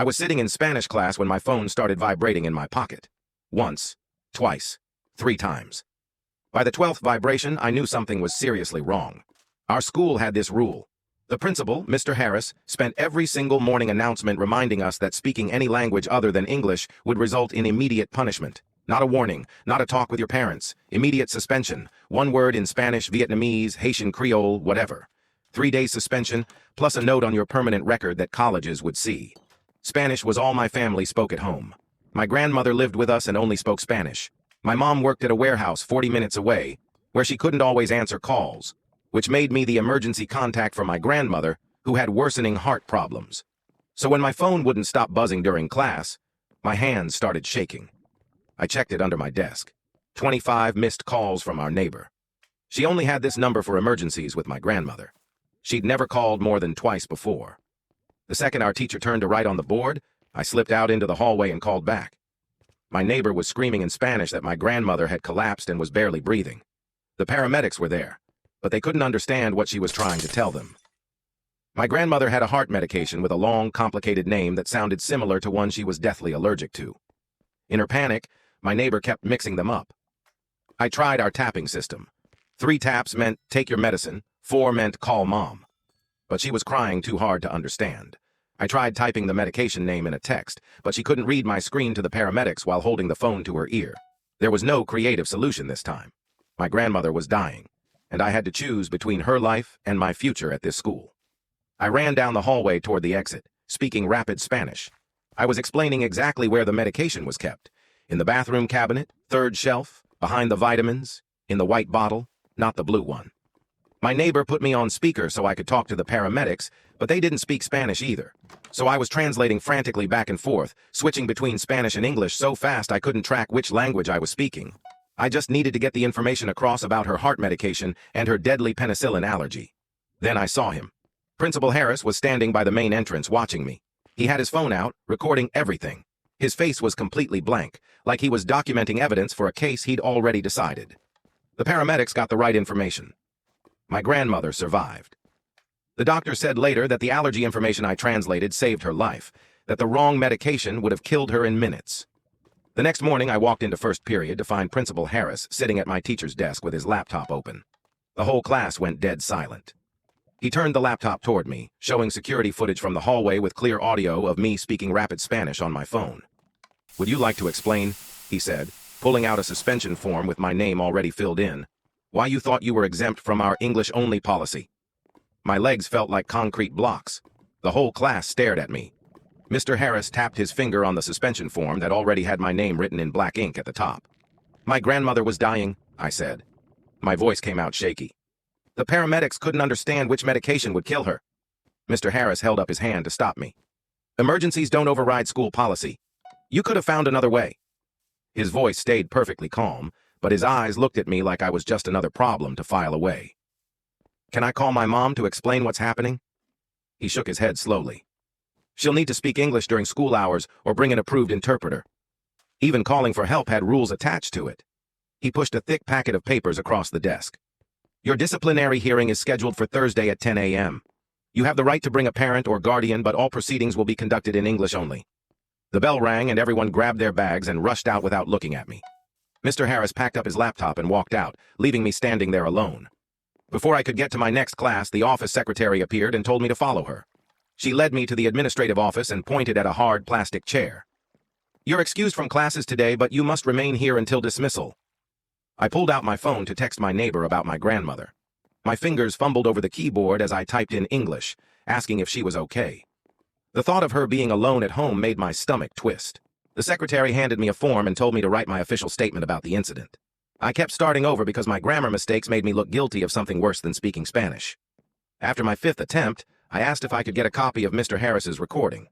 I was sitting in Spanish class when my phone started vibrating in my pocket. Once, twice, 3 times. By the 12th vibration, I knew something was seriously wrong. Our school had this rule. The principal, Mr. Harris, spent every single morning announcement reminding us that speaking any language other than English would result in immediate punishment. Not a warning, not a talk with your parents, immediate suspension, 1 word in Spanish, Vietnamese, Haitian Creole, whatever. 3 days suspension, plus a note on your permanent record that colleges would see. Spanish was all my family spoke at home. My grandmother lived with us and only spoke Spanish. My mom worked at a warehouse 40 minutes away, where she couldn't always answer calls, which made me the emergency contact for my grandmother, who had worsening heart problems. So when my phone wouldn't stop buzzing during class, my hands started shaking. I checked it under my desk. 25 missed calls from our neighbor. She only had this number for emergencies with my grandmother. She'd never called more than twice before. The second our teacher turned to write on the board, I slipped out into the hallway and called back. My neighbor was screaming in Spanish that my grandmother had collapsed and was barely breathing. The paramedics were there, but they couldn't understand what she was trying to tell them. My grandmother had a heart medication with a long, complicated name that sounded similar to one she was deathly allergic to. In her panic, my neighbor kept mixing them up. I tried our tapping system. 3 taps meant take your medicine, 4 meant call mom. But she was crying too hard to understand. I tried typing the medication name in a text, but she couldn't read my screen to the paramedics while holding the phone to her ear. There was no creative solution this time. My grandmother was dying, and I had to choose between her life and my future at this school. I ran down the hallway toward the exit, speaking rapid Spanish. I was explaining exactly where the medication was kept. In the bathroom cabinet, 3rd shelf, behind the vitamins, in the white bottle, not the blue one. My neighbor put me on speaker so I could talk to the paramedics, but they didn't speak Spanish either. So I was translating frantically back and forth, switching between Spanish and English so fast I couldn't track which language I was speaking. I just needed to get the information across about her heart medication and her deadly penicillin allergy. Then I saw him. Principal Harris was standing by the main entrance watching me. He had his phone out, recording everything. His face was completely blank, like he was documenting evidence for a case he'd already decided. The paramedics got the right information. My grandmother survived. The doctor said later that the allergy information I translated saved her life, that the wrong medication would have killed her in minutes. The next morning, I walked into first period to find Principal Harris sitting at my teacher's desk with his laptop open. The whole class went dead silent. He turned the laptop toward me, showing security footage from the hallway with clear audio of me speaking rapid Spanish on my phone. "Would you like to explain," he said, pulling out a suspension form with my name already filled in, "why you thought you were exempt from our English-only policy?" My legs felt like concrete blocks. The whole class stared at me. Mr. Harris tapped his finger on the suspension form that already had my name written in black ink at the top. "My grandmother was dying," I said. My voice came out shaky. "The paramedics couldn't understand which medication would kill her." Mr. Harris held up his hand to stop me. "Emergencies don't override school policy. You could have found another way." His voice stayed perfectly calm, but his eyes looked at me like I was just another problem to file away. "Can I call my mom to explain what's happening?" He shook his head slowly. "She'll need to speak English during school hours or bring an approved interpreter. Even calling for help had rules attached to it." He pushed a thick packet of papers across the desk. "Your disciplinary hearing is scheduled for Thursday at 10 a.m. You have the right to bring a parent or guardian, but all proceedings will be conducted in English only." The bell rang and everyone grabbed their bags and rushed out without looking at me. Mr. Harris packed up his laptop and walked out, leaving me standing there alone. Before I could get to my next class, the office secretary appeared and told me to follow her. She led me to the administrative office and pointed at a hard plastic chair. "You're excused from classes today, but you must remain here until dismissal." I pulled out my phone to text my neighbor about my grandmother. My fingers fumbled over the keyboard as I typed in English, asking if she was okay. The thought of her being alone at home made my stomach twist. The secretary handed me a form and told me to write my official statement about the incident. I kept starting over because my grammar mistakes made me look guilty of something worse than speaking Spanish. After my 5th attempt, I asked if I could get a copy of Mr. Harris's recording.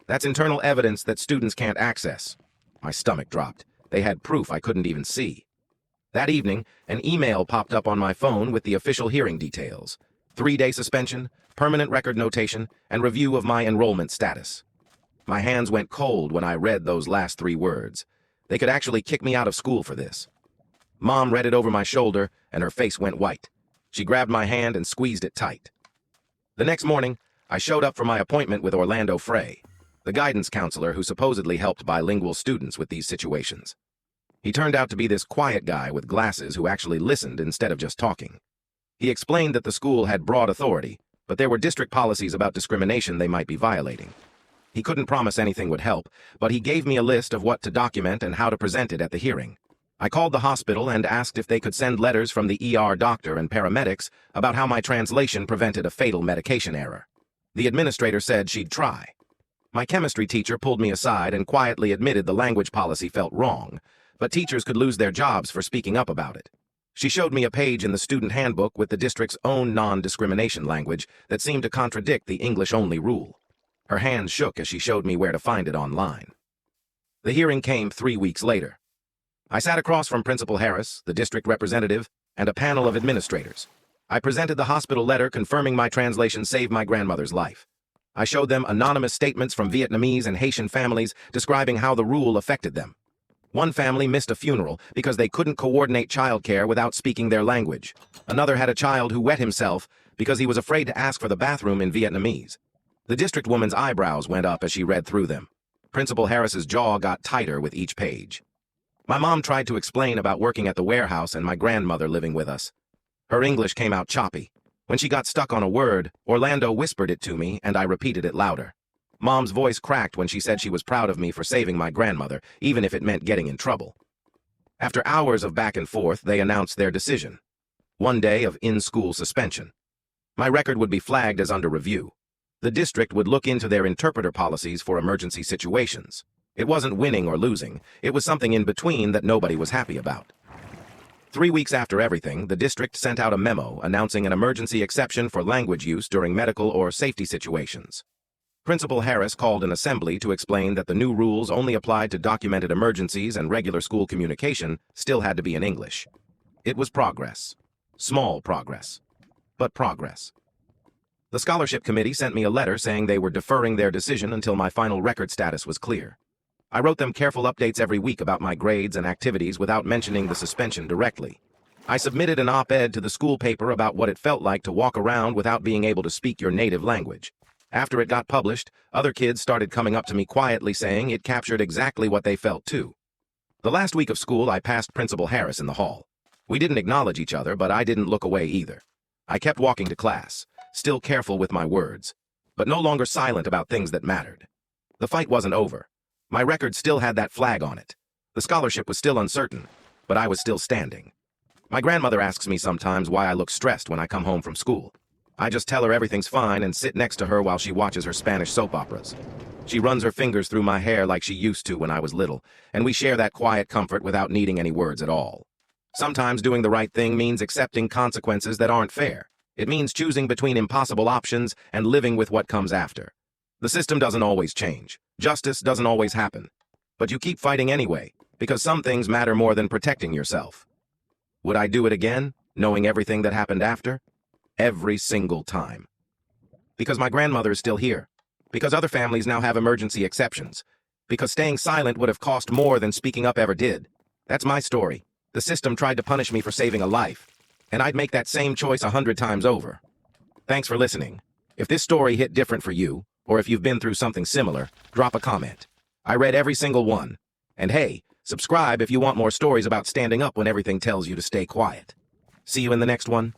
That's internal evidence that students can't access. My stomach dropped. They had proof I couldn't even see. That evening, an email popped up on my phone with the official hearing details: 3-day suspension, permanent record notation, and review of my enrollment status. My hands went cold when I read those last 3 words. They could actually kick me out of school for this. Mom read it over my shoulder, and her face went white. She grabbed my hand and squeezed it tight. The next morning, I showed up for my appointment with Orlando Frey. the guidance counselor who supposedly helped bilingual students with these situations. He turned out to be this quiet guy with glasses who actually listened instead of just talking. He explained that the school had broad authority, but there were district policies about discrimination they might be violating. He couldn't promise anything would help, but he gave me a list of what to document and how to present it at the hearing. I called the hospital and asked if they could send letters from the ER doctor and paramedics about how my translation prevented a fatal medication error. The administrator said she'd try. My chemistry teacher pulled me aside and quietly admitted the language policy felt wrong, but teachers could lose their jobs for speaking up about it. She showed me a page in the student handbook with the district's own non-discrimination language that seemed to contradict the English-only rule. Her hands shook as she showed me where to find it online. The hearing came 3 weeks later. I sat across from Principal Harris, the district representative, and a panel of administrators. I presented the hospital letter confirming my translation saved my grandmother's life. I showed them anonymous statements from Vietnamese and Haitian families describing how the rule affected them. One family missed a funeral because they couldn't coordinate childcare without speaking their language. Another had a child who wet himself because he was afraid to ask for the bathroom in Vietnamese. The district woman's eyebrows went up as she read through them. Principal Harris's jaw got tighter with each page. My mom tried to explain about working at the warehouse and my grandmother living with us. Her English came out choppy. When she got stuck on a word, Orlando whispered it to me and I repeated it louder. Mom's voice cracked when she said she was proud of me for saving my grandmother, even if it meant getting in trouble. After hours of back and forth, they announced their decision. 1 day of in-school suspension. My record would be flagged as under review. The district would look into their interpreter policies for emergency situations. It wasn't winning or losing. It was something in between that nobody was happy about. 3 weeks after everything, the district sent out a memo announcing an emergency exception for language use during medical or safety situations. Principal Harris called an assembly to explain that the new rules only applied to documented emergencies and regular school communication still had to be in English. It was progress. Small progress. But progress. The scholarship committee sent me a letter saying they were deferring their decision until my final record status was clear. I wrote them careful updates every week about my grades and activities without mentioning the suspension directly. I submitted an op-ed to the school paper about what it felt like to walk around without being able to speak your native language. After it got published, other kids started coming up to me quietly saying it captured exactly what they felt too. The last week of school, I passed Principal Harris in the hall. We didn't acknowledge each other, but I didn't look away either. I kept walking to class, still careful with my words, but no longer silent about things that mattered. The fight wasn't over. My record still had that flag on it. The scholarship was still uncertain, but I was still standing. My grandmother asks me sometimes why I look stressed when I come home from school. I just tell her everything's fine and sit next to her while she watches her Spanish soap operas. She runs her fingers through my hair like she used to when I was little, and we share that quiet comfort without needing any words at all. Sometimes doing the right thing means accepting consequences that aren't fair. It means choosing between impossible options and living with what comes after. The system doesn't always change. Justice doesn't always happen. But you keep fighting anyway, because some things matter more than protecting yourself. Would I do it again, knowing everything that happened after? Every single time. Because my grandmother is still here. Because other families now have emergency exceptions. Because staying silent would have cost more than speaking up ever did. That's my story. The system tried to punish me for saving a life, and I'd make that same choice 100 times over. Thanks for listening. If this story hit different for you, or if you've been through something similar, drop a comment. I read every single one. And hey, subscribe if you want more stories about standing up when everything tells you to stay quiet. See you in the next one.